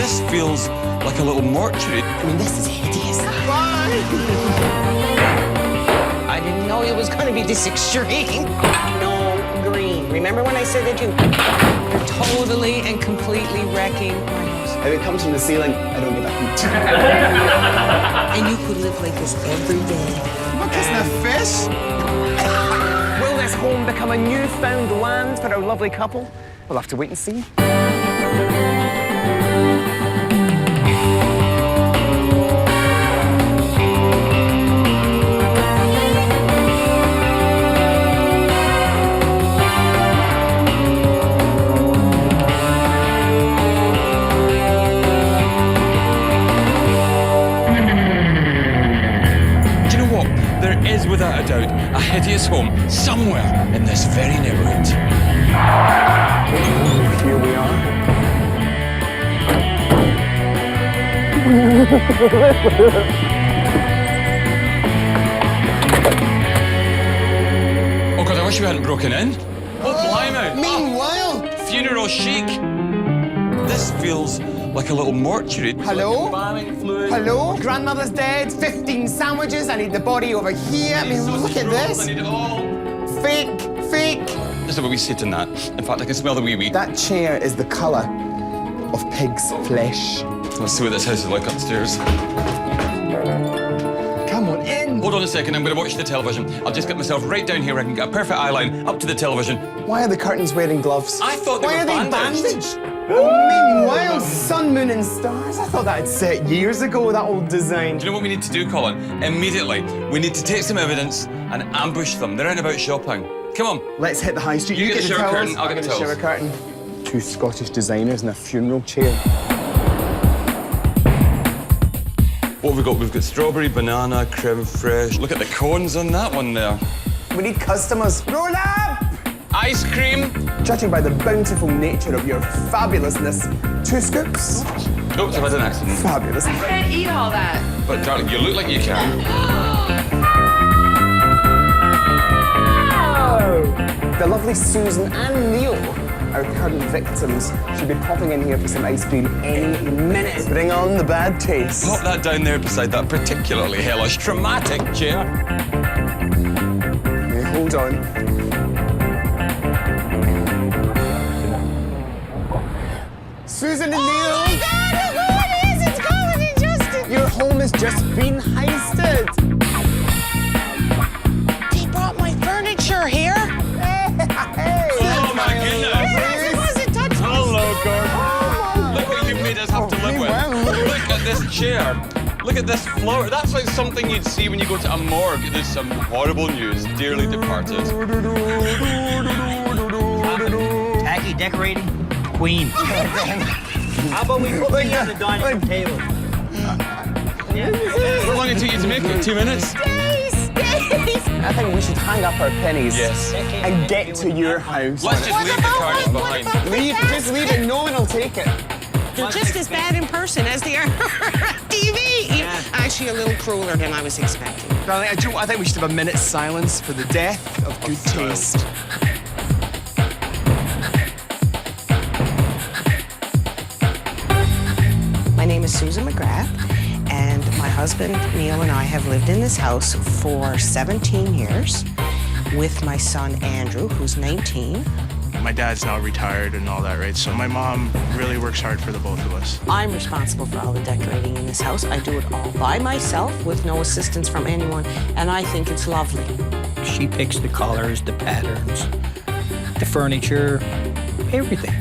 This feels like a little mortuary. I mean, this is hideous. Bye! I didn't know it was going to be this extreme. No green. Remember when I said that you're totally and completely wrecking my house? If it comes from the ceiling, I don't give a hoot. And you could live like this every day. What is a fish? Will this home become a newfound land for our lovely couple? We'll have to wait and see. Is without a doubt a hideous home somewhere in this very neighbourhood. Here we are. Oh God, I wish we hadn't broken in. Oh, blimey. Meanwhile, Funeral chic. This feels like a little mortuary. hello? Like embalming fluid. Hello? Grandmother's dead, 15 sandwiches, I need the body over here. I mean, look at I this. need it all. Fake, fake. There's a wee seat in that. In fact, I can smell the wee. That chair is the colour of pig's flesh. Let's see what this house is like upstairs. Come on in. Hold on a second, I'm going to watch the television. I'll just get myself right down here where I can get a perfect eye line up to the television. Why are the curtains wearing gloves? I thought they Why were are they bandaged. Meanwhile, sun, moon and stars. I thought that had set years ago, that old design. Do you know what we need to do, Colin? Immediately, we need to take some evidence and ambush them. They're out about shopping. Come on. Let's hit the high street. You get the shower towels. curtain, I'll get the shower towels. curtain. Two Scottish designers and a funeral chair. What have we got? We've got strawberry, banana, creme fraiche. Look at the cones on that one there. We need customers. Roll up! Ice cream. Judging by the bountiful nature of your fabulousness, 2 scoops. Oops, I've had an accident. Fabulous. I can't eat all that. But darling, you look like you can. The lovely Susan and Neil, our current victims, should be popping in here for some ice cream any minute. Bring on the bad taste. Pop that down there beside that particularly hellish, traumatic chair. Okay, hold on. Susan and Neil! Oh my God, look who it is! It's Colin and Justin! Your home has just been heisted! They brought my furniture here. Hey! Oh my goodness! Yes, it wasn't touched. Hello, Gordon. Oh, Look what you've made us have to live with. wow. Look at this chair. Look at this floor. That's like something you'd see when you go to a morgue. There's some horrible news. Dearly departed. Tacky decorating queen. How about we put me on the dining room table? How long did it take you to make it? 2 minutes? Days. I think we should hang up our pennies Yes. and get to your house. Let's just leave the cards behind. Just leave it. No one will take it. They're just as bad in person as they are on TV. Actually, a little crueler than I was expecting. Darling, I think we should have a minute's silence for the death of good taste. My name is Susan McGrath, and my husband, Neil, and I have lived in this house for 17 years with my son, Andrew, who's 19. My dad's now retired and all that, right? So my mom really works hard for the both of us. I'm responsible for all the decorating in this house. I do it all by myself with no assistance from anyone, and I think it's lovely. She picks the colors, the patterns, the furniture, everything.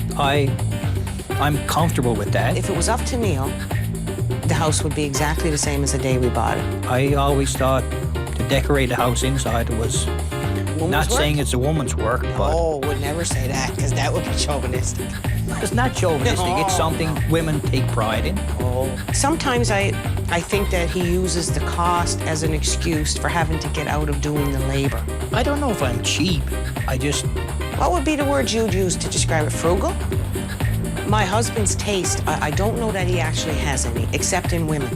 I'm comfortable with that. If it was up to Neil, the house would be exactly the same as the day we bought it. I always thought to decorate the house inside was not work? saying it's a woman's work, but Oh, would never say that, because that would be chauvinistic. it's not chauvinistic. It's something women take pride in. Sometimes I think that he uses the cost as an excuse for having to get out of doing the labor. I don't know if I'm cheap. What would be the word you'd use to describe it? Frugal? My husband's taste, I don't know that he actually has any, except in women.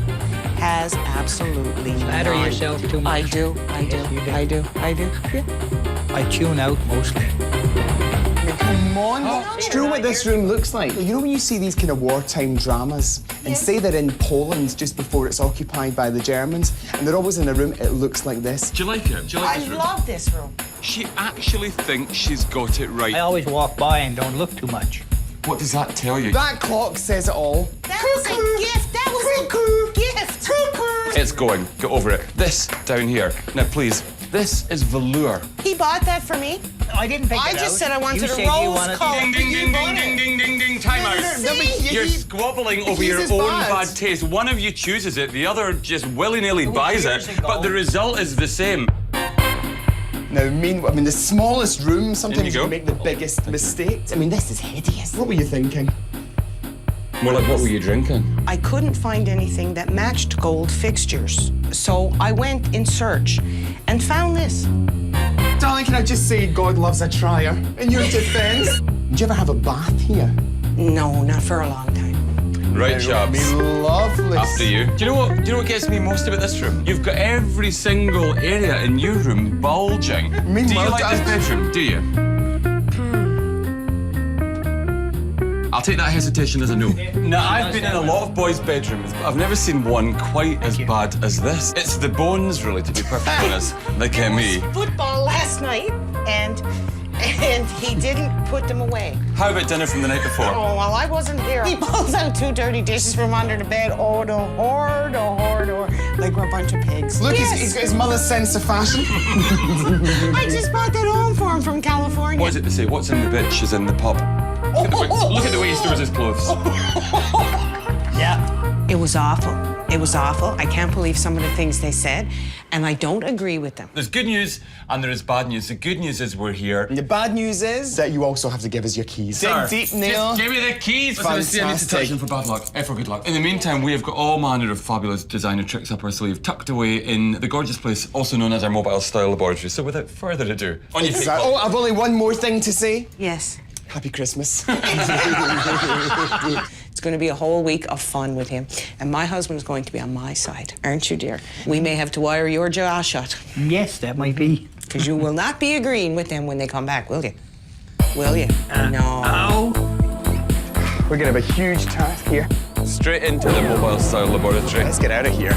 Has absolutely Flatter none. yourself too much. I do. Yes, you do. I do. Yeah. I tune out mostly. I mean, can come on. Do you know what this room looks like? You know when you see these kind of wartime dramas and say they're in Poland just before it's occupied by the Germans and they're always in a room, it looks like this. Do you like it? Do you like I this room? love this room. She actually thinks she's got it right. I always walk by and don't look too much. What does that tell you? That clock says it all. That was a gift. That was a gift. It's going. Get over it. This down here. Now, please. This is velour. He bought that for me. I didn't pick I it out. just said I wanted You a said you rose wanted- color. Ding, ding, ding, ding, ding, ding, ding, ding. Time out. You're squabbling over your is own bad. bad taste. One of you chooses it, the other just willy-nilly buys years it, ago. but the result is the same. Now, the smallest room, sometimes go. you make the biggest mistakes. I mean, this is hideous. What were you thinking? More like, what were you drinking? I couldn't find anything that matched gold fixtures. So I went in search and found this. Darling, can I just say God loves a trier? In your defense. Did you ever have a bath here? No, not for a long time. Right, chaps. Lovely. After you. Do you know what gets me most about this room? You've got every single area in your room bulging. mean, Do you well, like this bedroom? Do you? I'll take that hesitation as a no. Now, I've been in a lot of boys' bedrooms, but I've never seen one quite as bad as this. It's the bones, really, to be perfectly honest, that get me. Football last night, and he didn't put them away. How about dinner from the night before? Oh, well, I wasn't here. He pulls out 2 dirty dishes from under the bed. Oh, the horror, like we're a bunch of pigs. Look, Yes. he's got his mother's sense of fashion. I just brought that home for him from California. What is it to say? What's in the bitch is in the pub. Look at the way he stores his clothes. Yeah. It was awful. It was awful. I can't believe some of the things they said, and I don't agree with them. There's good news and there is bad news. The good news is we're here. The bad news is that you also have to give us your keys. Sir, Dig deep, Neil. Just give me the keys. I need to touch Fantastic. them for bad luck. For good luck. In the meantime, we have got all manner of fabulous designer tricks up our sleeve, tucked away in the gorgeous place, also known as our mobile style laboratory. So without further ado, on your feet. Oh, I've only one more thing to say. Yes. Happy Christmas. It's going to be a whole week of fun with him, and my husband's going to be on my side, aren't you, dear? We may have to wire your jaw shut, Yes, that might be. because you will not be agreeing with them when they come back, will you? Will you? No. Oh. We're gonna have a huge task here. Straight into the mobile style laboratory. Let's get out of here.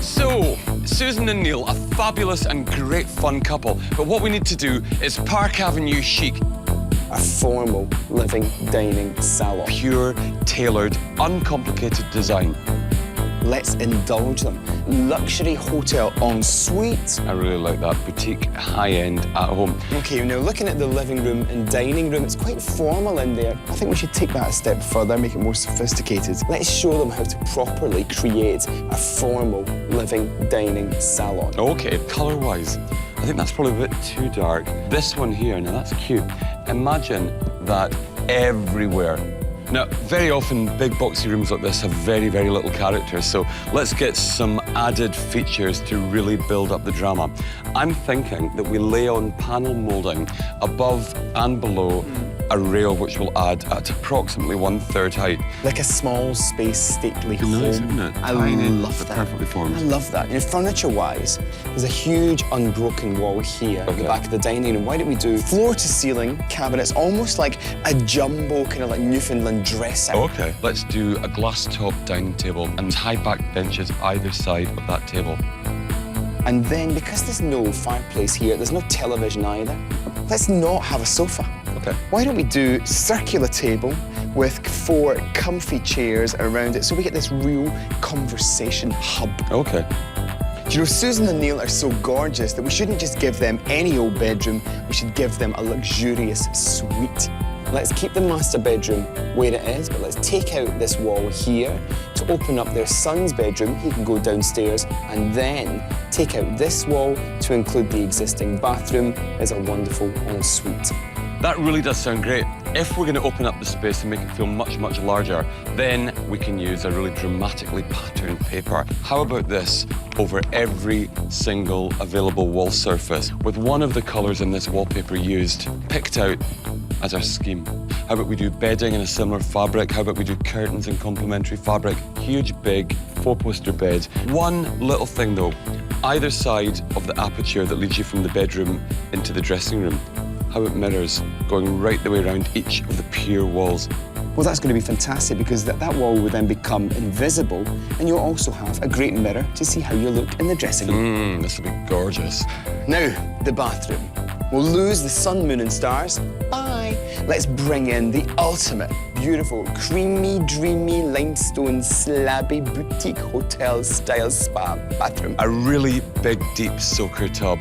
So, Susan and Neil, a fabulous and great fun couple. But what we need to do is Park Avenue chic. A formal living, dining salon. Pure, tailored, uncomplicated design. Let's indulge them. Luxury hotel en suite. I really like that. Boutique, high-end, at home. Okay, now looking at the living room and dining room, it's quite formal in there. I think we should take that a step further, make it more sophisticated. Let's show them how to properly create a formal living, dining salon. Okay, colour-wise, I think that's probably a bit too dark. This one here, now that's cute. Imagine that everywhere. Now, very often, big boxy rooms like this have very, very little character, so let's get some added features to really build up the drama. I'm thinking that we lay on panel moulding above and below a rail which will add at approximately 1/3 height. Like a small space, stately Nice, home. isn't it? I Tiny, love but that. perfectly formed. I love that. You know, furniture-wise, there's a huge unbroken wall here at the Okay. back of the dining room. Why don't we do floor-to-ceiling cabinets, almost like a jumbo kind of like Newfoundland dresser? Okay, let's do a glass-top dining table and high-back benches either side of that table. And then, because there's no fireplace here, there's no television either, let's not have a sofa. Okay. Why don't we do circular table with 4 comfy chairs around it so we get this real conversation hub. Okay. Do you know, Susan and Neil are so gorgeous that we shouldn't just give them any old bedroom, we should give them a luxurious suite. Let's keep the master bedroom where it is, but let's take out this wall here to open up their son's bedroom. He can go downstairs, and then take out this wall to include the existing bathroom as a wonderful ensuite. That really does sound great. If we're going to open up the space and make it feel much, much larger, then we can use a really dramatically patterned paper. How about this over every single available wall surface, with one of the colours in this wallpaper used, picked out as our scheme? How about we do bedding in a similar fabric? How about we do curtains in complementary fabric? Huge, big, 4-poster bed. One little thing though, either side of the aperture that leads you from the bedroom into the dressing room, how it mirrors going right the way around each of the pier walls. Well, that's going to be fantastic because that wall will then become invisible and you'll also have a great mirror to see how you look in the dressing room. This will be gorgeous. Now, the bathroom. We'll lose the sun, moon and stars. Bye. Let's bring in the ultimate, beautiful, creamy, dreamy, limestone, slabby, boutique hotel-style spa bathroom. A really big, deep soaker tub,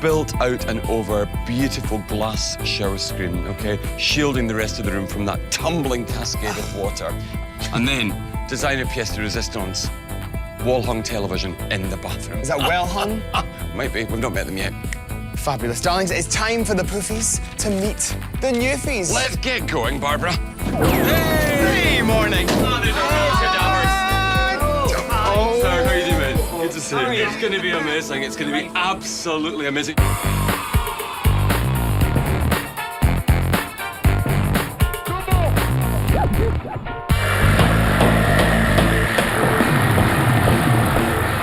built out and over, beautiful glass shower screen, okay? Shielding the rest of the room from that tumbling cascade of water. And then, designer pièce de résistance, wall-hung television in the bathroom. Is that well hung? Might be, we've not met them yet. Fabulous. Darlings, it's time for the poofies to meet the newfies. Let's get going, Barbara. Hey, morning. Sir, how are you doing? Good to see you. It's going to be amazing. It's going to be absolutely amazing.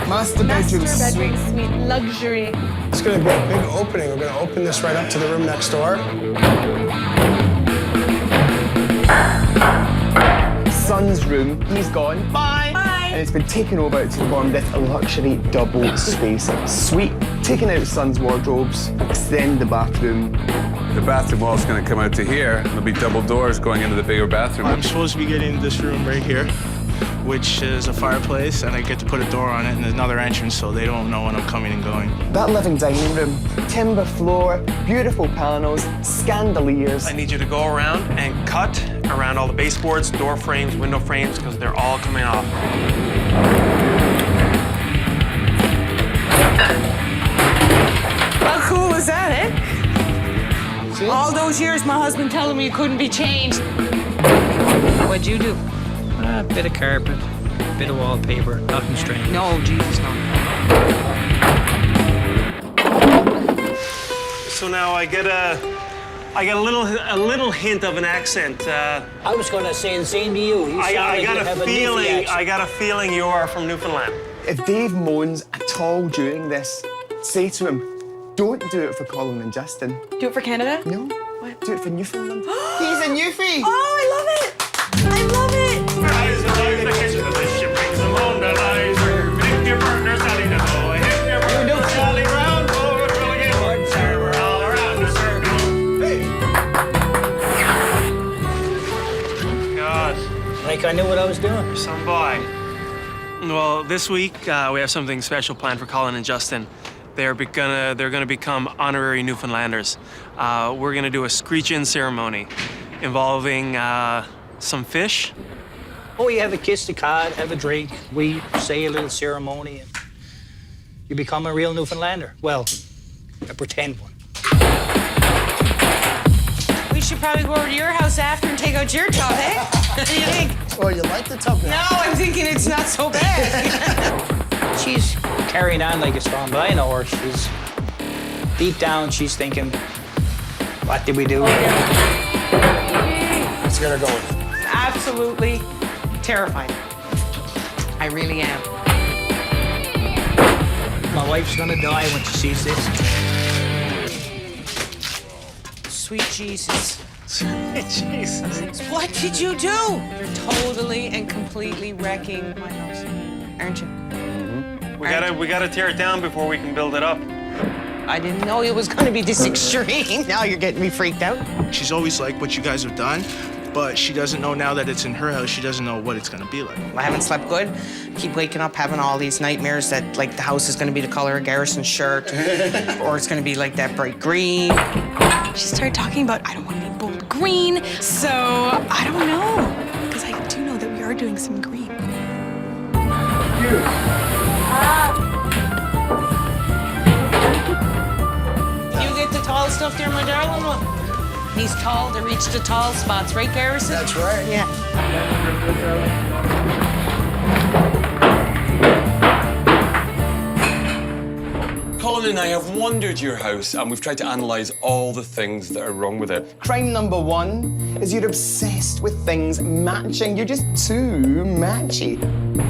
Master bedroom suite. Suite, luxury. It's going to be a big opening. We're going to open this right up to the room next door. Son's room, he's gone. Bye. Bye. And it's been taken over to form this luxury double space suite. Taking out Son's wardrobes, extend the bathroom. The bathroom wall's going to come out to here. There'll be double doors going into the bigger bathroom. I'm supposed to be getting this room right here, which is a fireplace, and I get to put a door on it and another entrance so they don't know when I'm coming and going. That living dining room, timber floor, beautiful panels, scandaliers. I need you to go around and cut around all the baseboards, door frames, window frames, because they're all coming off. How cool is that, eh? All those years, my husband telling me it couldn't be changed. What'd you do? A bit of carpet, a bit of wallpaper, nothing strange. No, Jesus, no. So now I get a little hint of an accent. I was going to say the same to you. I got a feeling you are from Newfoundland. If Dave moans at all during this, say to him, don't do it for Colin and Justin. Do it for Canada? No. What? Do it for Newfoundland. He's a newfie. Oh, I love it. I love it. God, Like I knew what I was doing. some boy. Well, this week we have something special planned for Colin and Justin. They're gonna become honorary Newfoundlanders. We're gonna do a screech-in ceremony involving some fish. Oh, you have a kiss the cod, have a drink, we say a little ceremony, and you become a real Newfoundlander. Well, a pretend one. We should probably go over to your house after and take out your tub, eh? What do you think? Oh, you like the tub now? No, I'm thinking it's not so bad. She's carrying on like a storm, but I know her. She's deep down, she's thinking, what did we do? Let's get her going. Absolutely terrified. I really am. My wife's gonna die when she sees this. Sweet Jesus. Jesus. What did you do? You're totally and completely wrecking my house, aren't you? We gotta tear it down before we can build it up. I didn't know it was going to be this extreme. Now you're getting me freaked out. She's always liked what you guys have done, but she doesn't know now that it's in her house, she doesn't know what it's gonna be like. I haven't slept good. Keep waking up having all these nightmares that, like, the house is going to be the color of Garrison's shirt, or it's going to be like that bright green. She started talking about, I don't want to be bold green, so I don't know. Because I do know that we are doing some green. You get the tall stuff there, my darling? Well, he's tall to reach the tall spots, right, Garrison? That's right. Yeah. Colin Colin and I have wandered your house and we've tried to analyse all the things that are wrong with it. Crime number one is you're obsessed with things matching. You're just too matchy.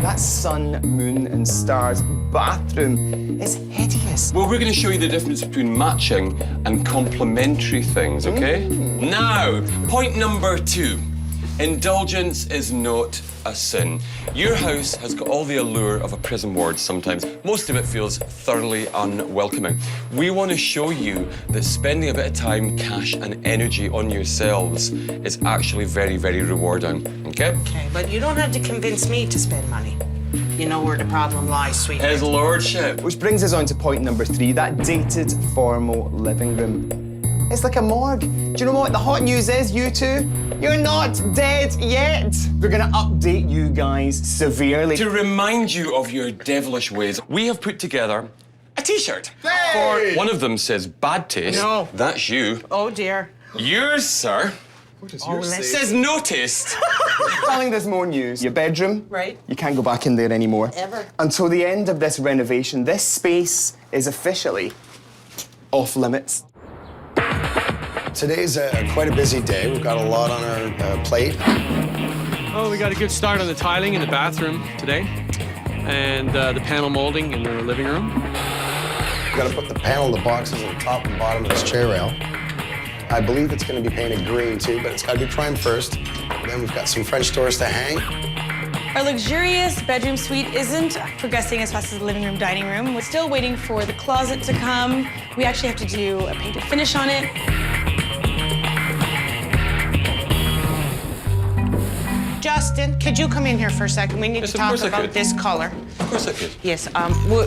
That sun, moon, and stars bathroom is hideous. Well, we're going to show you the difference between matching and complementary things, okay? Now, point number 2. Indulgence is not a sin. Your house has got all the allure of a prison ward sometimes. Most of it feels thoroughly unwelcoming. We want to show you that spending a bit of time, cash, and energy on yourselves is actually very, very rewarding, okay? Okay, but you don't have to convince me to spend money. You know where the problem lies, sweetheart. His lordship. Which brings us on to point number 3, that dated, formal living room. It's like a morgue. Do you know what? The hot news is, you two, you're not dead yet. We're gonna update you guys severely. To remind you of your devilish ways, we have put together a T-shirt. Hey! One of them says bad taste. No. That's you. Oh, dear. Yours, sir, What does yours say? says no taste. Darling, there's more news. Your bedroom, Right. you can't go back in there anymore. Ever. Until the end of this renovation, this space is officially off limits. Today's quite a busy day. We've got a lot on our plate. Oh, we got a good start on the tiling in the bathroom today, and the panel molding in the living room. We've got to put the panel, the boxes on the top and bottom of this chair rail. I believe it's going to be painted green too, but it's got to be primed first. Then we've got some French doors to hang. Our luxurious bedroom suite isn't progressing as fast as the living room, dining room. We're still waiting for the closet to come. We actually have to do a painted finish on it. Justin, could you come in here for a second? We need Yes, to of talk course I about could. this color. Of course I could. Yes,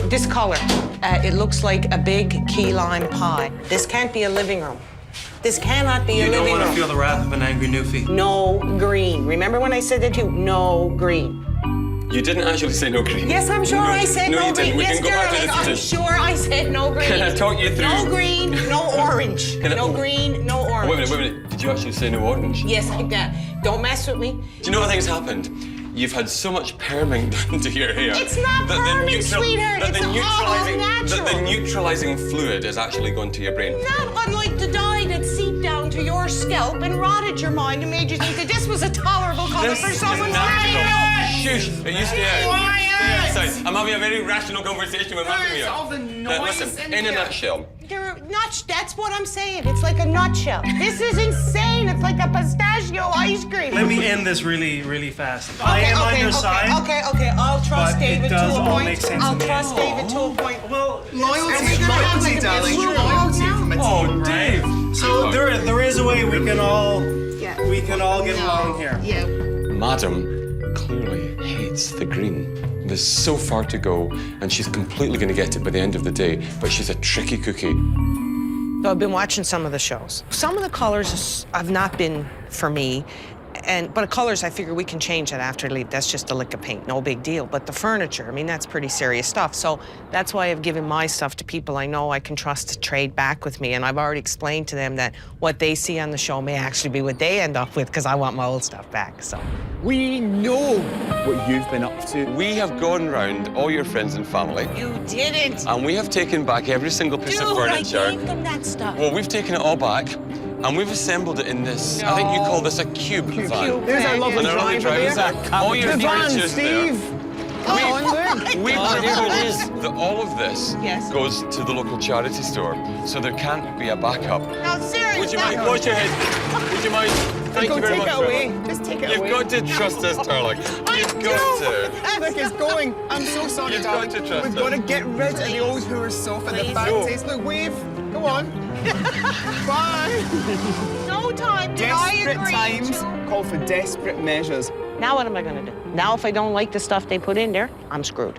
this color. It looks like a big key lime pie. This can't be a living room. This cannot be a You don't living want to room. feel the wrath of an angry newfie. No green. Remember when I said that to you? No green. You didn't actually say no green. Yes, I'm sure I said no, you green. didn't. We Yes, can go back to darling, the I'm footage. sure I said no green. Can I talk you through? No green, no orange. Can I- No green, no orange. Wait a minute. Did you actually say no orange? Yes, I did. Don't mess with me. Do you know what I think has happened? You've had so much perming done to your hair. It's not that the perming, sweetheart. that It's the all neutralizing, natural. That the neutralizing fluid has actually gone to your brain. Not unlike the dye that seeped down to your scalp and rotted your mind and made you think that this was a tolerable color This for is someone's natural. life. Shush! Are you stay out? Quiet! Stay outside. I'm having a very rational conversation with Madam here. all the Now, noise listen, in in a here. nutshell, That's what I'm saying. It's like a nutshell. This is insane. It's like a pistachio ice cream. Let me end this really, really fast. I am on your side. Okay. I'll trust but David it does to a all point. make sense I'll in the trust end. David to a point. Well, Loyalty, loyalty, darling. Loyalty from a oh, team, right? Dave. so there is a way we can all Yeah. get along here. Yeah. Madam clearly hates the green. There's so far to go, and she's completely going to get it by the end of the day, but she's a tricky cookie. So I've been watching some of the shows. Some of the colors have not been for me, but colors I figure we can change that after leave. That's just a lick of paint, no big deal. But the furniture, I mean, that's pretty serious stuff. So that's why I've given my stuff to people I know I can trust to trade back with me. And I've already explained to them that what they see on the show may actually be what they end up with because I want my old stuff back. So We know what you've been up to. We have gone round all your friends and family, you didn't. and we have taken back every single piece of Dude, I furniture. gave them that stuff. Well, we've taken it all back, and we've assembled it in this, I think you call this a cube van. There's our lovely And our lovely driver driver there. there. All your The van, furniture's Steve. Come on, Luke. We Oh, there it propose is. that all of this Yes. goes to the local charity store, so there can't be a backup. No, seriously. Would you mind? Watch your head. Would you mind? Thank you very take much. it away. Trevor. Just take it You've away. got to trust us, darling. You've got to. Look, it's going. I'm so sorry, You've darling. got to trust We've us. got to get rid of the old hooer sofa, the Please. bad No. taste. Look, wave. Go on. Bye. No time did I Desperate agree times to. call for desperate measures. Now what am I gonna do? Now if I don't like the stuff they put in there, I'm screwed.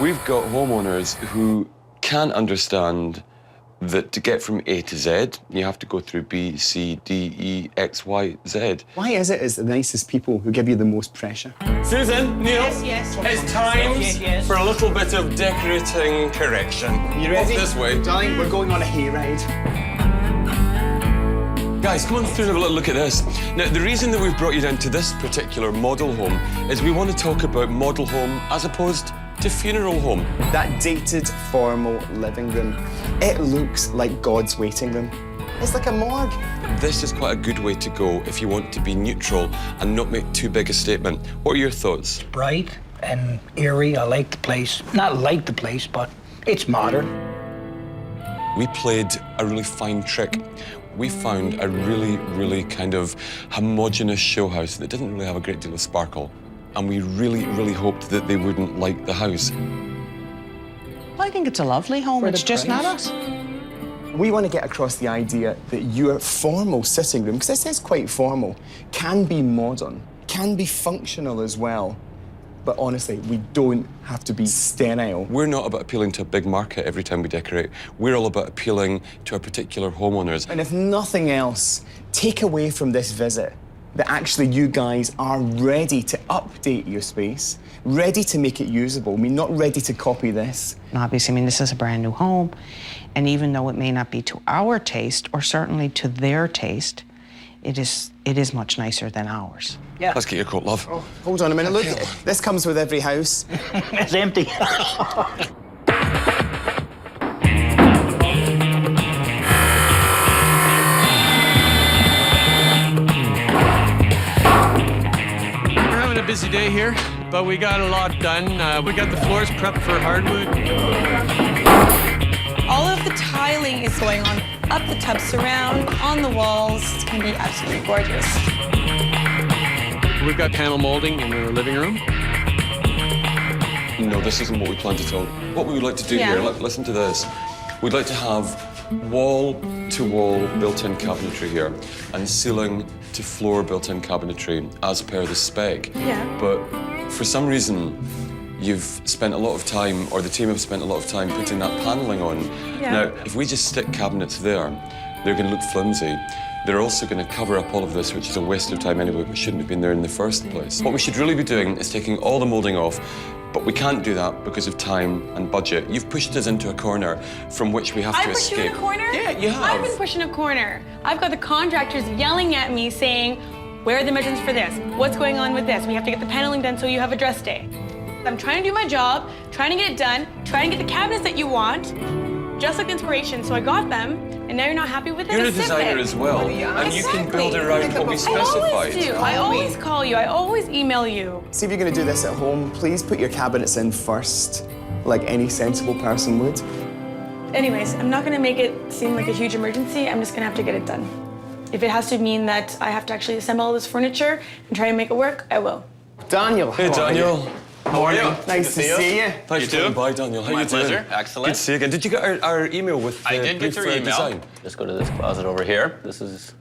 We've got homeowners who can't understand that to get from A to Z, you have to go through B, C, D, E, X, Y, Z. Why is it it's the nicest people who give you the most pressure? Susan, Neil, Yes. it's time Yes. for a little bit of decorating correction. You ready? Off this way. Darling, we're going on a hayride. Guys, come on through and have a little look at this. Now, the reason that we've brought you down to this particular model home is we want to talk about model home as opposed to funeral home. That dated, formal living room, it looks like God's waiting room. It's like a morgue. This is quite a good way to go if you want to be neutral and not make too big a statement. What are your thoughts? Bright and eerie. I like the place. Not like the place, but it's modern. We played a really fine trick. We found a really, really kind of homogenous show house that didn't really have a great deal of sparkle. And we really, really hoped that they wouldn't like the house. I think it's a lovely home. It's just not us. We want to get across the idea that your formal sitting room, because this is quite formal, can be modern, can be functional as well. But honestly, we don't have to be sterile. We're not about appealing to a big market every time we decorate. We're all about appealing to our particular homeowners. And if nothing else, take away from this visit that actually you guys are ready to update your space, ready to make it usable. I mean, not ready to copy this. And obviously, I mean, this is a brand new home. And even though it may not be to our taste, or certainly to their taste, it is much nicer than ours. Yeah. Let's get your coat, love. Oh, hold on a minute. Look, this comes with every house. It's empty. We're having a busy day here, but we got a lot done. We got the floors prepped for hardwood. All of the tiling is going on up the tub surround, on the walls. It's gonna be absolutely gorgeous. We've got panel molding in the living room. No, this isn't what we planned at all. What we would like to do Yeah. here, listen to this. We'd like to have wall-to-wall built-in cabinetry here and ceiling-to-floor built-in cabinetry as per the spec. Yeah. But for some reason, you've spent a lot of time, or the team have spent a lot of time putting that paneling on. Yeah. Now, if we just stick cabinets there, they're going to look flimsy. They're also going to cover up all of this, which is a waste of time anyway, which shouldn't have been there in the first place. What we should really be doing is taking all the moulding off, but we can't do that because of time and budget. You've pushed us into a corner from which we have to Pushed escape. you in a corner? Yeah, you have. I've been pushed in a corner. I've got the contractors yelling at me saying, where are the measurements for this? What's going on with this? We have to get the paneling done so you have a dress day. I'm trying to do my job, trying to get it done, trying to get the cabinets that you want, just like the inspiration. So I got them, and now you're not happy with it? You're a It's designer different. as well, and you can build Exactly. around what we I specified. always do. I always call you. I always email you. See, if you're going to do this at home, please put your cabinets in first, like any sensible person would. Anyways, I'm not gonna make it seem like a huge emergency. I'm just gonna have to get it done. If it has to mean that I have to actually assemble all this furniture and try and make it work, I will. Daniel. Hey, how are you? Daniel. How are you? Nice to see you. Thanks for coming by, Daniel. How My you doing? pleasure. Excellent. Good to see you again. Did you get our email with the I did get brief your email. design? Just go to this closet over here. This is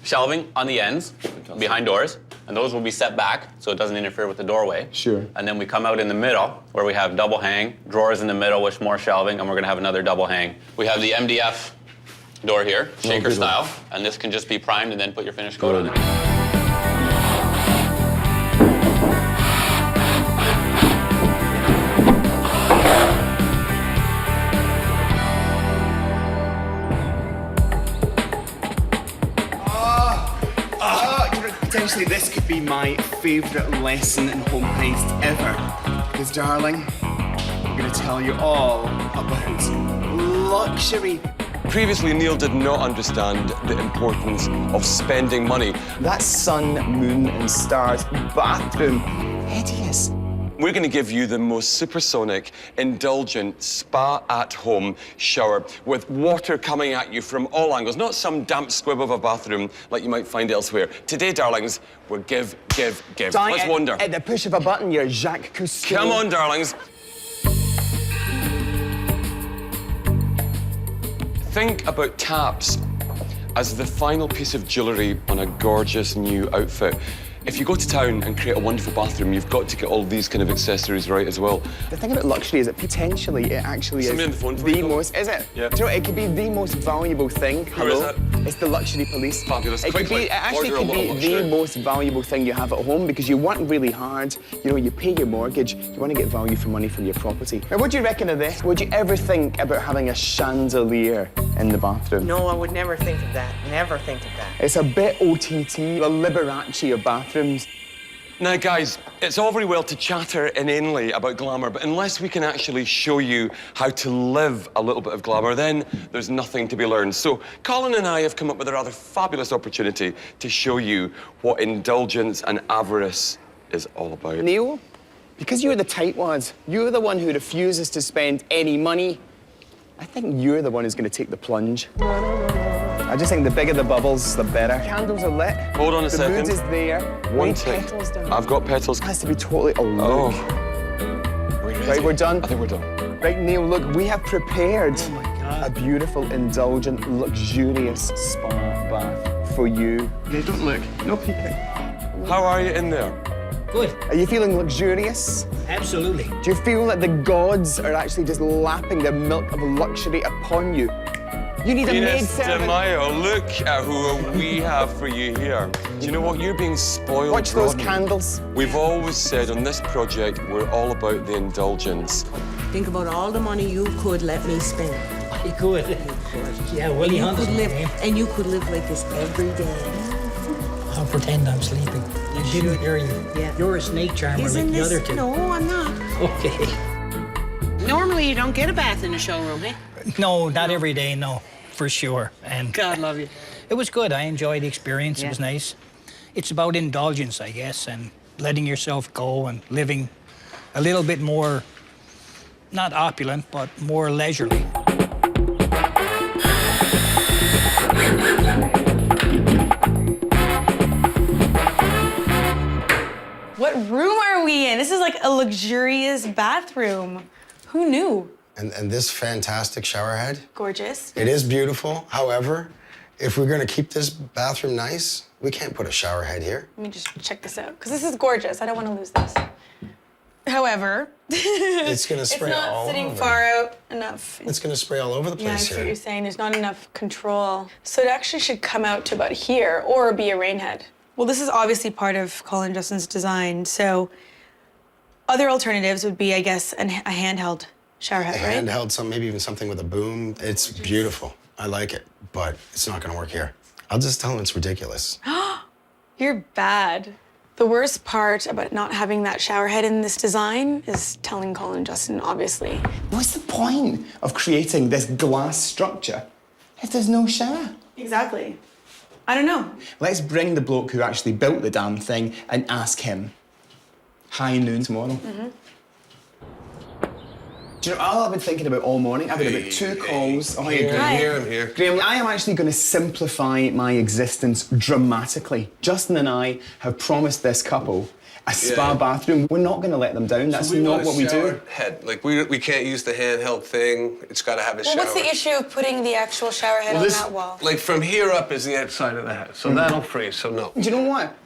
shelving on the ends, behind doors, and those will be set back so it doesn't interfere with the doorway. Sure. And then we come out in the middle where we have double hang, drawers in the middle with more shelving, and we're gonna have another double hang. We have the MDF door here, shaker good one. style, and this can just be primed and then put your finish coat on it. Potentially, this could be my favourite lesson in home heist ever. Because, darling, I'm going to tell you all about luxury. Previously, Neil did not understand the importance of spending money. That sun, moon, and stars bathroom, hideous. We're going to give you the most supersonic, indulgent, spa-at-home shower with water coming at you from all angles, not some damp squib of a bathroom like you might find elsewhere. Today, darlings, we're give. Darling, Let's wonder. At the push of a button, you're Jacques Cousteau. Come on, darlings. Think about taps as the final piece of jewellery on a gorgeous new outfit. If you go to town and create a wonderful bathroom, you've got to get all these kind of accessories right as well. The thing about luxury is that potentially it actually Somebody on is the phone for the you, most. Is it? Yeah. Do you know what? It could be the most valuable thing. Who is it? It's the luxury police. Fabulous. It could Quickly, be. It actually order a could lot be of the luxury. most valuable thing you have at home because you work really hard. You know, you pay your mortgage. You want to get value for money from your property. Now, what do you reckon of this? Would you ever think about having a chandelier in the bathroom? No, I would never think of that. Never think of that. It's a bit OTT, a Liberace of bathrooms. Now, guys, it's all very well to chatter inanely about glamour, but unless we can actually show you how to live a little bit of glamour, then there's nothing to be learned. So Colin and I have come up with a rather fabulous opportunity to show you what indulgence and avarice is all about. Neil, because you're the tightwad, you're the one who refuses to spend any money, I think you're the one who's going to take the plunge. I just think the bigger the bubbles, the better. Candles are lit. Hold on a second. The mood is there. One Need tick. petals down. I've got petals. It has to be totally a look. Oh. Right, we're done? I think we're done. Right, Neil, look, we have prepared a beautiful, indulgent, luxurious spa bath for you. Okay, don't look. No peeking. How are you in there? Good. Are you feeling luxurious? Absolutely. Do you feel that the gods are actually just lapping their milk of luxury upon you? You need a maid Venus de servant. Mayo, look at who we have for you here. Do you know what? You're being spoiled. Watch those rotten. candles. We've always said on this project, we're all about the indulgence. Think about all the money you could let me spend. You could. Yeah, Willie You Hunt could is my live, name. and you could live like this every day. I'll pretend I'm sleeping. You didn't hear you. Yeah. You're a snake charmer Isn't like the this? other two. No, I'm not. Okay. Normally, you don't get a bath in a showroom, eh? No, not every day, no, for sure. And God love you. it was good. I enjoyed the experience. Yeah. It was nice. It's about indulgence, I guess, and letting yourself go and living a little bit more, not opulent, but more leisurely. What room are we in? This is like a luxurious bathroom. Who knew? And this fantastic shower head, Gorgeous. it is beautiful. However, if we're gonna keep this bathroom nice, we can't put a shower head here. Let me just check this out, because this is gorgeous. I don't want to lose this. However, It's gonna it's spray not all sitting over. far out enough. It's gonna spray all over the Yeah, I place see what you're here. saying. There's not enough control. So it actually should come out to about here or be a rain head. Well, this is obviously part of Colin and Justin's design. So other alternatives would be, I guess, a handheld shower head, right? Handheld, some maybe even something with a boom. It's beautiful. I like it, but it's not gonna work here. I'll just tell them it's ridiculous. You're bad. The worst part about not having that shower head in this design is telling Colin and Justin, obviously. What's the point of creating this glass structure if there's no shower? Exactly. I don't know. Let's bring the bloke who actually built the damn thing and ask him. High noon tomorrow. Do you know, all I've been thinking about all morning, I've had about 2 calls. Oh, hi, Graham. Hi. I'm here. Graham, I am actually going to simplify my existence dramatically. Justin and I have promised this couple a spa bathroom. We're not going to let them down. That's not what we do. Head. Like, we can't use the handheld thing. It's got to have a Well, shower. what's the issue of putting the actual shower head on that wall? Like, from here up is the outside of the head. So that'll freeze, so no. Do you know what?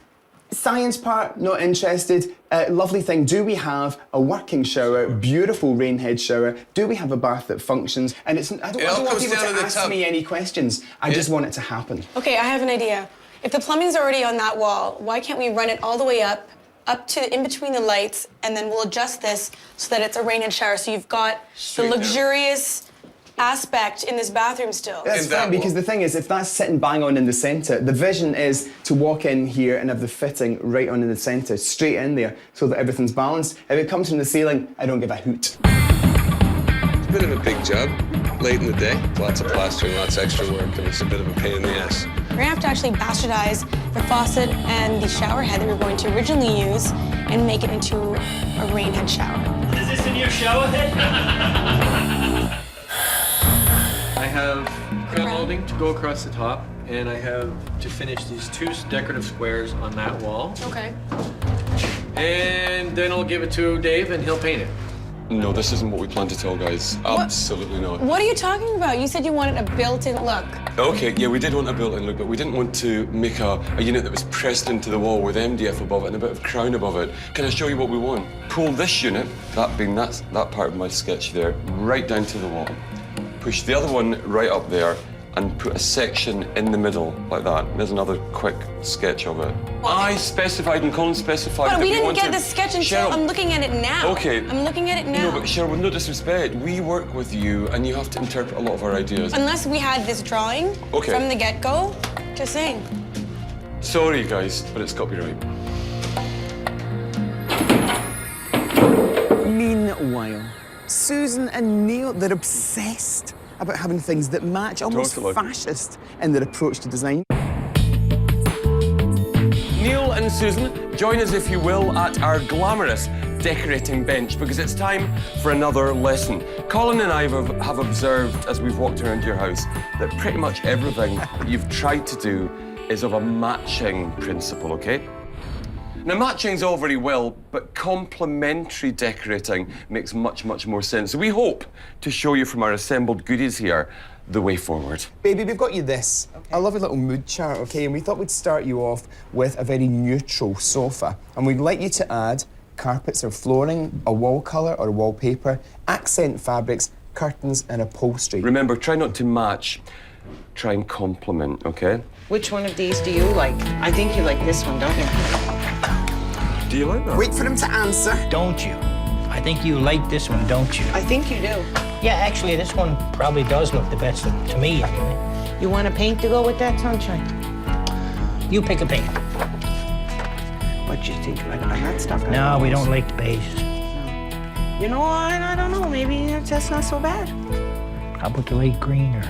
Science part, not interested. Lovely thing, do we have a working shower, beautiful rain head shower? Do we have a bath that functions? And I don't want comes people down to to the ask tub. me any questions. I just want it to happen. Okay, I have an idea. If the plumbing's already on that wall, why can't we run it all the way up to in between the lights, and then we'll adjust this so that it's a rain head shower, so you've got the luxurious aspect in this bathroom still. That's fine, because the thing is, if that's sitting bang on in the centre, the vision is to walk in here and have the fitting right on in the centre, straight in there, so that everything's balanced. If it comes from the ceiling, I don't give a hoot. It's a bit of a big job, late in the day. Lots of plastering, lots of extra work, and it's a bit of a pain in the ass. We're gonna have to actually bastardize the faucet and the shower head that we were going to originally use and make it into a rain head shower. Is this a new shower head? I have crown molding to go across the top, and I have to finish these 2 decorative squares on that wall. Okay. And then I'll give it to Dave, and he'll paint it. No, this isn't what we planned at all, guys. Absolutely not. What are you talking about? You said you wanted a built-in look. Okay, yeah, we did want a built-in look, but we didn't want to make a unit that was pressed into the wall with MDF above it and a bit of crown above it. Can I show you what we want? Pull this unit, that part of my sketch there, right down to the wall. Push the other one right up there and put a section in the middle like that. There's another quick sketch of it. I specified and Colin specified But that we didn't wanted... get the sketch until Cheryl, I'm looking at it now. Okay. I'm looking at it now. No, but Cheryl, with no disrespect, we work with you and you have to interpret a lot of our ideas. Unless we had this drawing Okay. from the get-go, just saying. Sorry, guys, but it's copyright. Meanwhile, Susan and Neil, they're obsessed about having things that match, almost Totally. fascist in their approach to design. Neil and Susan, join us, if you will, at our glamorous decorating bench, because it's time for another lesson. Colin and I have observed, as we've walked around your house, that pretty much everything that you've tried to do is of a matching principle, OK? Now, matching's all very well, but complementary decorating makes much, much more sense. So we hope to show you from our assembled goodies here the way forward. Baby, we've got you this. A lovely little mood chart, OK? And we thought we'd start you off with a very neutral sofa. And we'd like you to add carpets or flooring, a wall colour or wallpaper, accent fabrics, curtains and upholstery. Remember, try not to match, try and complement, OK? Which one of these do you like? I think you like this one, don't you? Do you like that? Wait for him to answer. Don't you? I think you like this one, don't you? I think you do. Yeah, actually, this one probably does look the best to me, anyway. You want a paint to go with that, Sunshine? You pick a paint. What do you think? I'm not stuck on No, those. we don't like the beiges. You know, I don't know. Maybe that's not so bad. How about the light green or?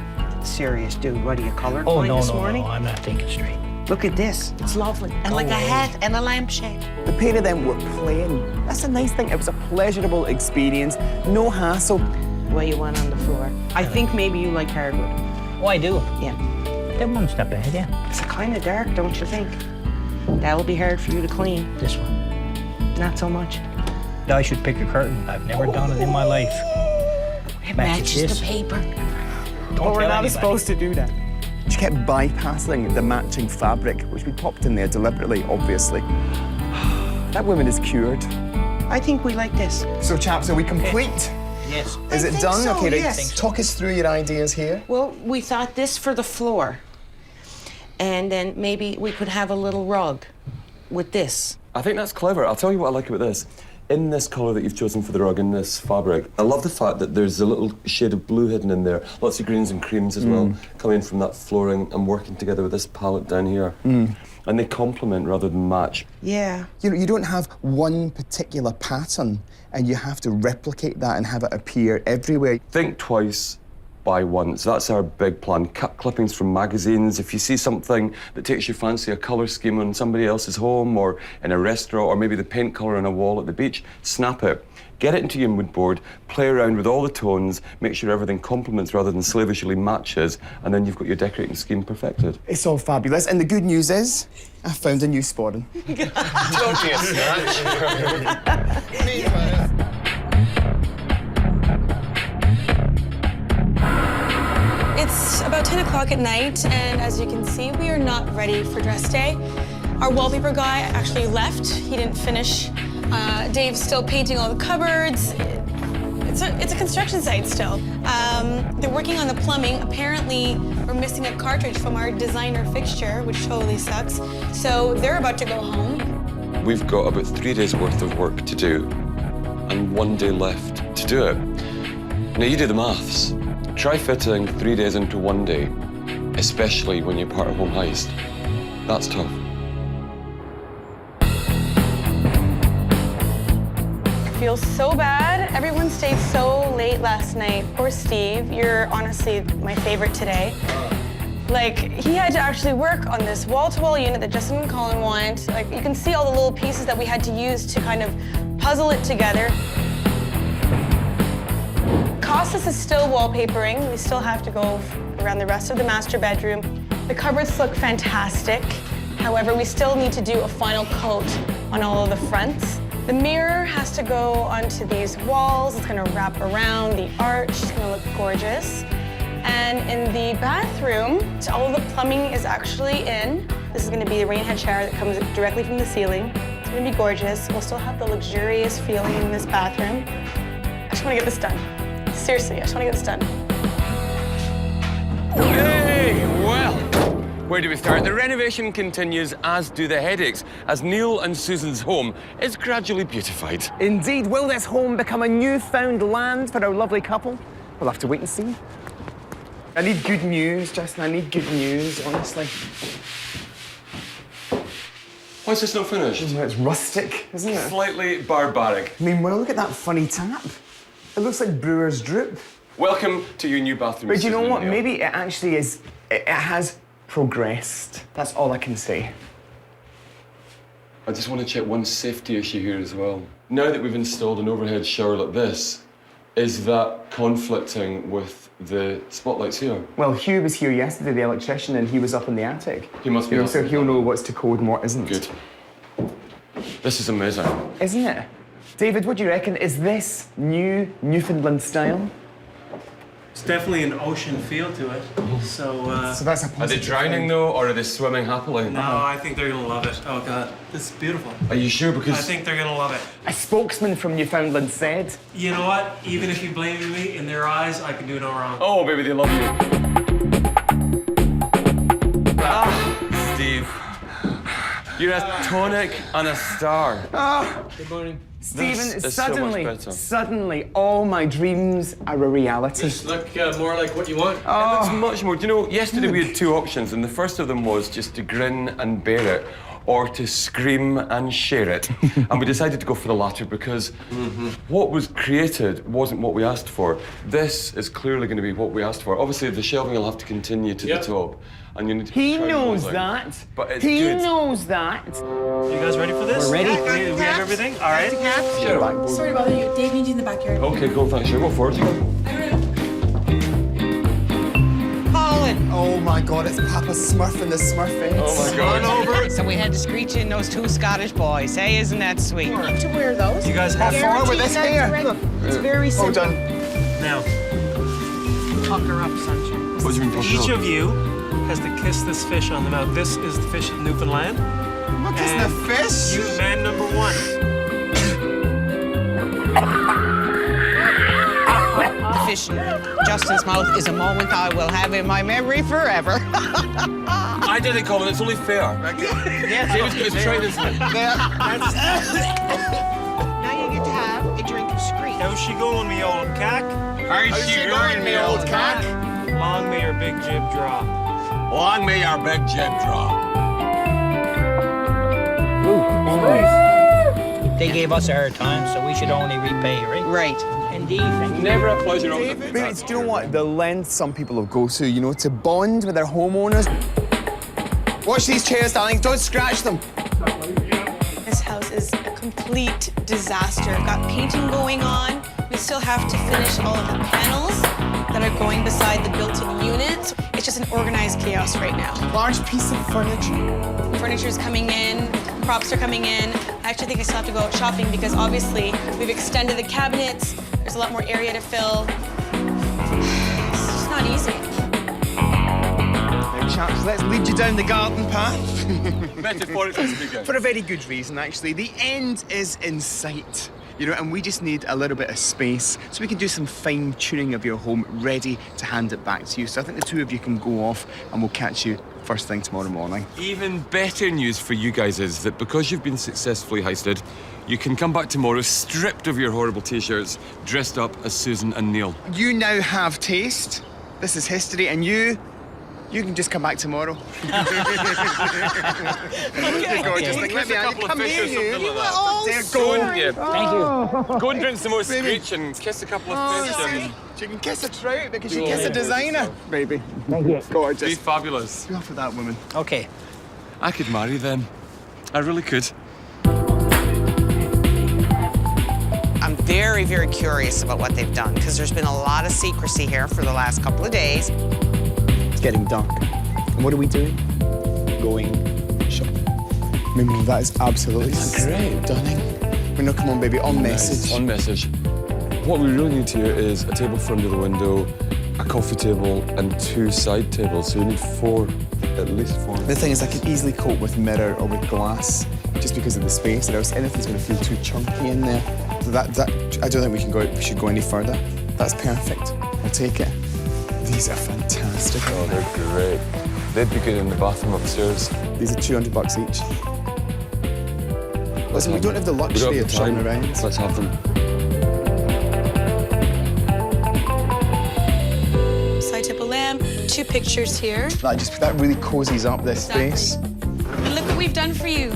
Serious, dude. What are you colorblind Oh, no, this no, morning? no, I'm not thinking straight. Look at this. It's lovely. And like a hat and a lampshade. The pair of them were playing. That's a nice thing. It was a pleasurable experience. No hassle. What you want on the floor? I think maybe you like hardwood. Oh, I do. Yeah. That one's not bad, yeah. It's kind of dark, don't you think? That'll be hard for you to clean. This one. Not so much. I should pick a curtain. I've never done it in my life. It Matches matches this. the paper. Don't But we're tell not anybody. supposed to do that. She kept bypassing the matching fabric, which we popped in there deliberately, obviously. That woman is cured. I think we like this. So, chaps, are we complete? Yes. Is I it think done? so, Okay, right. yes. Talk us through your ideas here. Well, we thought this for the floor. And then maybe we could have a little rug with this. I think that's clever. I'll tell you what I like about this. In this colour that you've chosen for the rug, in this fabric, I love the fact that there's a little shade of blue hidden in there. Lots of greens and creams as well, coming from that flooring and working together with this palette down here. And they complement rather than match. Yeah. You know, you don't have one particular pattern and you have to replicate that and have it appear everywhere. Think twice, buy once. That's our big plan. Cut clippings from magazines. If you see something that takes your fancy, a colour scheme on somebody else's home or in a restaurant, or maybe the paint colour on a wall at the beach, snap it. Get it into your mood board, play around with all the tones, make sure everything complements rather than slavishly matches, and then you've got your decorating scheme perfected. It's all fabulous. And the good news is, I found a new sporran. Don't be a snatch. It's about 10 o'clock at night, and as you can see, we are not ready for dress day. Our wallpaper guy actually left. He didn't finish. Dave's still painting all the cupboards. It's a construction site still. They're working on the plumbing. Apparently, we're missing a cartridge from our designer fixture, which totally sucks. So they're about to go home. We've got about 3 days worth of work to do and 1 day left to do it. Now you do the maths. Try fitting 3 days into 1 day, especially when you're part of Home Heist. That's tough. I feel so bad. Everyone stayed so late last night. Poor Steve. You're honestly my favorite today. Like, he had to actually work on this wall-to-wall unit that Justin and Colin want. Like, you can see all the little pieces that we had to use to kind of puzzle it together. Costas is still wallpapering. We still have to go around the rest of the master bedroom. The cupboards look fantastic. However, we still need to do a final coat on all of the fronts. The mirror has to go onto these walls. It's gonna wrap around the arch. It's gonna look gorgeous. And in the bathroom, all of the plumbing is actually in. This is gonna be the rain head shower that comes directly from the ceiling. It's gonna be gorgeous. We'll still have the luxurious feeling in this bathroom. I just wanna get this done. Seriously, I just wanna get this done. Hey, well, where do we start? The renovation continues, as do the headaches, as Neil and Susan's home is gradually beautified. Indeed, will this home become a newfound land for our lovely couple? We'll have to wait and see. I need good news, Justin. I need good news, honestly. Why is this not finished? It's rustic, isn't it? Slightly barbaric. I mean, well, look at that funny tap. It looks like brewer's drip. Welcome to your new bathroom. But you know Susan what? Neil. Maybe it actually is. It has progressed. That's all I can say. I just want to check one safety issue here as well. Now that we've installed an overhead shower like this, is that conflicting with the spotlights here? Well, Hugh was here yesterday, the electrician, and he was up in the attic. He must be. You know, so he'll know what's to code and what isn't. Good. This is amazing. Isn't it? David, what do you reckon? Is this new Newfoundland style? It's definitely an ocean feel to it. So that's a Are they positive drowning thing. though, or are they swimming happily? no, I think they're gonna love it. Oh God, this is beautiful. Are you sure? Because I think they're gonna love it. A spokesman from Newfoundland said. You know what? Even if you blame me, in their eyes, I can do no wrong. oh, baby, they love you. Steve, you're a tonic and a star. Good morning. Stephen, This is so much suddenly, better. suddenly, all my dreams are a reality. Just look more like what you want. It looks much more. Do you know, yesterday we had two options, and the first of them was just to grin and bear it, or to scream and share it. And we decided to go for the latter because what was created wasn't what we asked for. This is clearly going to be what we asked for. Obviously, the shelving will have to continue to the top. And you need to He try and knows close that. it. But it's He good. knows that. You guys ready for this? We're ready. We have everything? All right. Sure. Sorry to bother you. Dave needs you in the backyard. Okay, cool, thanks. Sure, go for it. Colin. Oh my God, it's Papa Smurf and the Smurfettes. Oh my God. So we had to screech in those two Scottish boys. Hey, isn't that sweet? You have to wear those. You guys have Far with this hair. Look, it's very simple. Hold on. now. Pucker up, sunshine. What do you mean, Each of you has to kiss this fish on the mouth. This is the fish of Newfoundland. Look, it's the fish. You, man number one. The fish in Justin's mouth is a moment I will have in my memory forever. I did it, Colin. It's only fair. Yes. David's going to try this one. Now you get to have a drink of screech. How's she going, me old cack? How's she going, me old cock? Long may your big jib drop. Long may our big jib drop. They gave us a hard time, so we should only repay, right? Right. Indeed. Thank you. Never a pleasure. But it's, do you know what? The length some people will go to, you know, to bond with their homeowners. Watch these chairs, darling. Don't scratch them. This house is a complete disaster. I've got painting going on. We still have to finish all of the panels that are going beside the built-in units. It's just an organized chaos right now. Large piece of furniture. Furniture's coming in, props are coming in. I actually think I still have to go out shopping because obviously we've extended the cabinets. There's a lot more area to fill. It's just not easy. Now, chaps, let's lead you down the garden path. Metaphorically speaking. For a very good reason, actually. The end is in sight. You know, and we just need a little bit of space so we can do some fine tuning of your home, ready to hand it back to you. So I think the two of you can go off and we'll catch you first thing tomorrow morning. Even better news for you guys is that because you've been successfully heisted, you can come back tomorrow stripped of your horrible t-shirts, dressed up as Susan and Neil. You now have taste. This is history, and you can just come back tomorrow. Okay. Gorgeous. Like, let me come here, you. You were all Go sorry. and, Thank you. go and drink some more Baby. screech and kiss a couple of fish and You can kiss a trout because you kiss a designer. Baby. Thank you. be Gorgeous. fabulous. Go for that woman. Okay. I could marry them. I really could. I'm very, very curious about what they've done because there's been a lot of secrecy here for the last couple of days. It's getting dark. And what are we doing? Going shopping. Mimo, that is absolutely great. stunning. No, come on, baby, on message. On message. What we really need here is a table for under the window, a coffee table, and 2 side tables. So we need 4, at least 4. The thing is, I could easily cope with mirror or with glass just because of the space, or else anything's going to feel too chunky in there. So that I don't think we should go any further. That's perfect. I'll take it. These are fantastic. Oh, they're great. They'd be good in the bathroom upstairs. These are $200 each. Listen, we don't have the We don't luxury have of the shopping time. around. Let's have them. Side table lamp, 2 pictures here. That really cozies up this space. And look what we've done for you.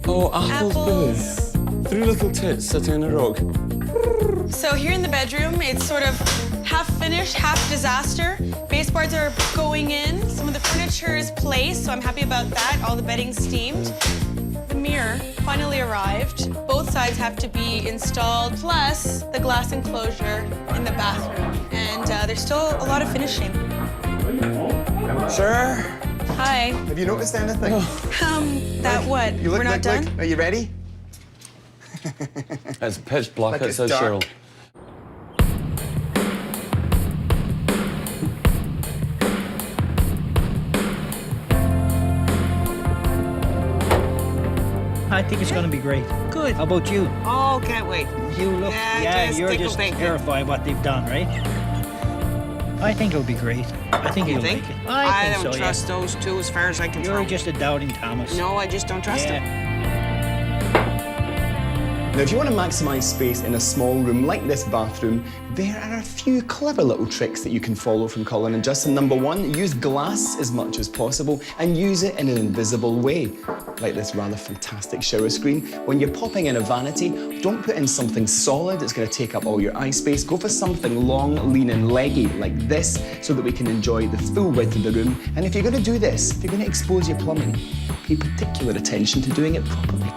Oh, apples, Apples. baby. 3 little tits sitting on a rock. So here in the bedroom, it's sort of half finished, half disaster. Baseboards are going in. Some of the furniture is placed, so I'm happy about that. All the bedding's steamed. The mirror finally arrived. Both sides have to be installed, plus the glass enclosure in the bathroom. And there's still a lot of finishing. Sure. Hi. Have you noticed anything? That what? We're not done? Are you ready? It's pitch black Like it's outside, dark. Cheryl. I think it's going to be great. Good. How about you? Oh, can't wait. You look, just you're tickle just pink. terrified what they've done, right? I think it'll be great. I think You you'll think? like it. I think don't so, trust those two as far as I can You're throw. just a doubting Thomas. No, I just don't trust them. Now, if you want to maximise space in a small room like this bathroom, there are a few clever little tricks that you can follow from Colin and Justin. Number one, use glass as much as possible and use it in an invisible way. Like this rather fantastic shower screen. When you're popping in a vanity, don't put in something solid that's going to take up all your eye space. Go for something long, lean and leggy like this so that we can enjoy the full width of the room. And if you're going to do this, if you're going to expose your plumbing, pay particular attention to doing it properly.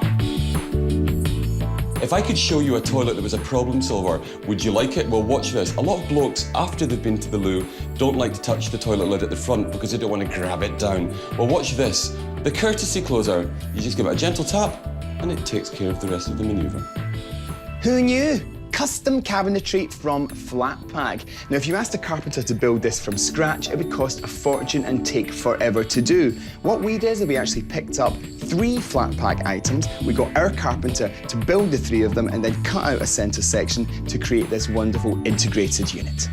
If I could show you a toilet that was a problem solver, would you like it? Well, watch this. A lot of blokes, after they've been to the loo, don't like to touch the toilet lid at the front because they don't want to grab it down. Well, watch this. The courtesy closer. You just give it a gentle tap, and it takes care of the rest of the manoeuvre. Who knew? Custom cabinetry from Flatpack. Now, if you asked a carpenter to build this from scratch, it would cost a fortune and take forever to do. What we did is we actually picked up 3 Flatpack items. We got our carpenter to build the 3 of them and then cut out a centre section to create this wonderful integrated unit.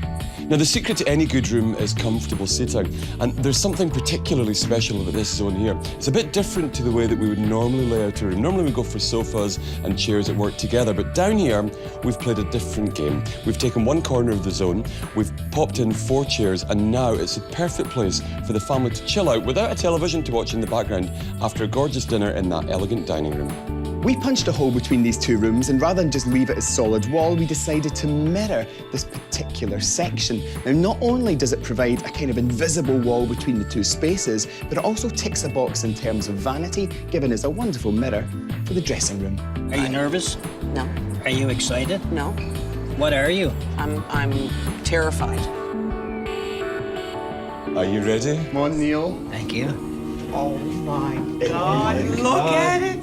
Now, the secret to any good room is comfortable seating, and there's something particularly special about this zone here. It's a bit different to the way that we would normally lay out a room. Normally we go for sofas and chairs that work together, but down here we've played a different game. We've taken one corner of the zone, we've popped in 4 chairs, and now it's a perfect place for the family to chill out without a television to watch in the background after a gorgeous dinner in that elegant dining room. We punched a hole between these 2 rooms, and rather than just leave it as solid wall, we decided to mirror this particular section. Now, not only does it provide a kind of invisible wall between the 2 spaces, but it also ticks a box in terms of vanity, giving us a wonderful mirror for the dressing room. Are you nervous? No. Are you excited? No. What are you? I'm terrified. Are you ready? Come on, Neil. Thank you. Oh my God! Look at it.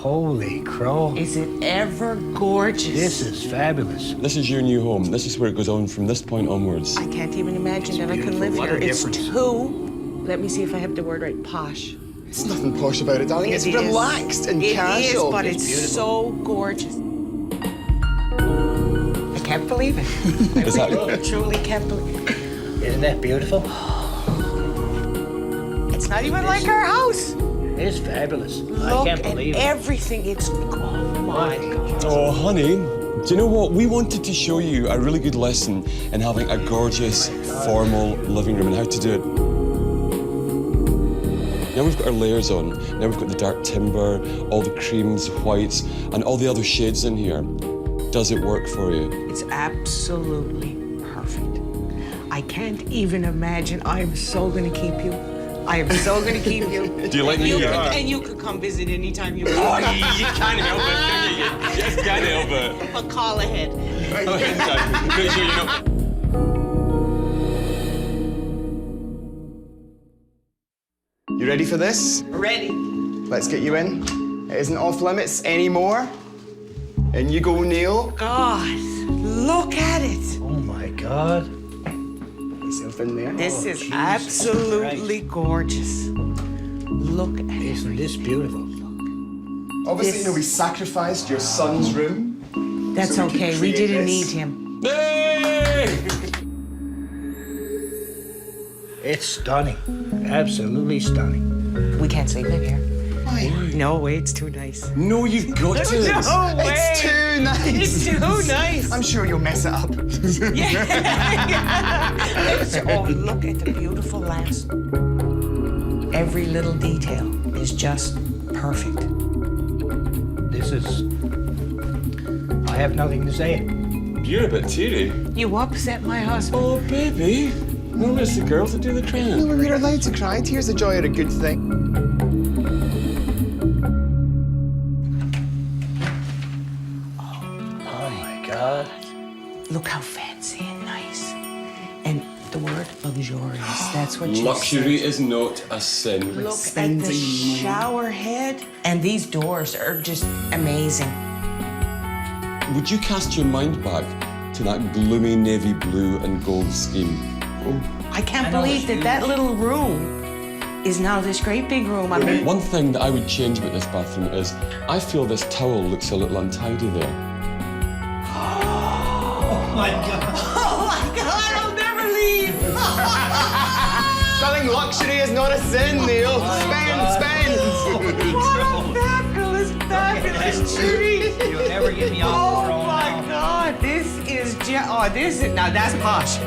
Holy crow. Is it ever gorgeous? This is fabulous. This is your new home. This is where it goes on from this point onwards. I can't even imagine that I can live What here. a It's difference. too. Let me see if I have the word right. Posh. There's nothing posh about it, darling. It's It is. relaxed and casual. It is, but it's so gorgeous. I can't believe it. Is that I truly can't believe it. Isn't that beautiful? It's not even like our house. It is fabulous. I Look can't at believe it. everything. It's, oh my God. Oh, honey, do you know what? We wanted to show you a really good lesson in having a gorgeous, formal living room and how to do it. Now we've got our layers on. Now we've got the dark timber, all the creams, whites, and all the other shades in here. Does it work for you? It's absolutely perfect. I can't even imagine. I'm so going to keep you. I am so going to keep you. Do you like me here? And you could come visit anytime you want. Oh, you can't help it, can you? You just can't help it. But call ahead. Okay, make sure you know. You ready for this? Ready. Let's get you in. It isn't off limits anymore. In you go, Neil. God, look at it. Oh my God. Yourself in there. This is Jesus absolutely gorgeous. Look at it. Isn't this beautiful? Obviously, you know, we sacrificed your son's room. That's so we could okay. We create didn't this. need him. Hey! It's stunning. Absolutely stunning. We can't sleep in here. Why? No way, it's too nice. No, you've got to. No way. It's too nice. It's too nice. I'm sure you'll mess it up. Oh, look at the beautiful lamps. Every little detail is just perfect. This is... I I have nothing to say. You're a bit teary. You upset my husband. Oh, baby. No, it's the girls that do the crying. No, we're allowed to cry. Tears of joy are a good thing. Oh my God. Look how fancy and nice. And the word luxurious, that's what you Luxury said. is not a sin. Look at the shower head. And these doors are just amazing. Would you cast your mind back to that gloomy navy blue and gold scheme? I can't believe that little room is now this great big room. I mean, One thing that I would change about this bathroom is I feel this towel looks a little untidy there. Oh my God. oh my God, I'll never leave. Selling luxury is not a sin, Neil. Spend. What a fabulous tree. You'll never get me off the Oh throne my now. God, this is now that's posh.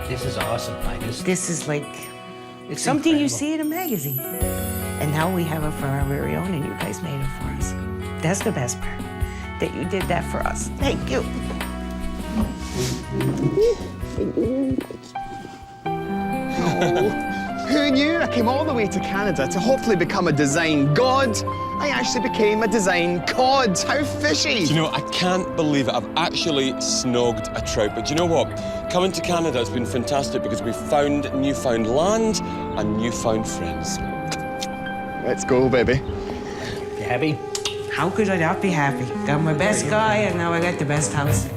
This is awesome. This is like It's something you incredible. see in a magazine. And now we have it for our very own, and you guys made it for us. That's the best part, that you did that for us. Thank you. Who knew? I came all the way to Canada to hopefully become a design god. I actually became a design cod. How fishy. Do you know, I can't believe it. I've actually snogged a trout. But do you know what? Coming to Canada has been fantastic because we found newfound land and newfound friends. Let's go, baby. You happy? How could I not be happy? Got my best guy, and now I got the best house.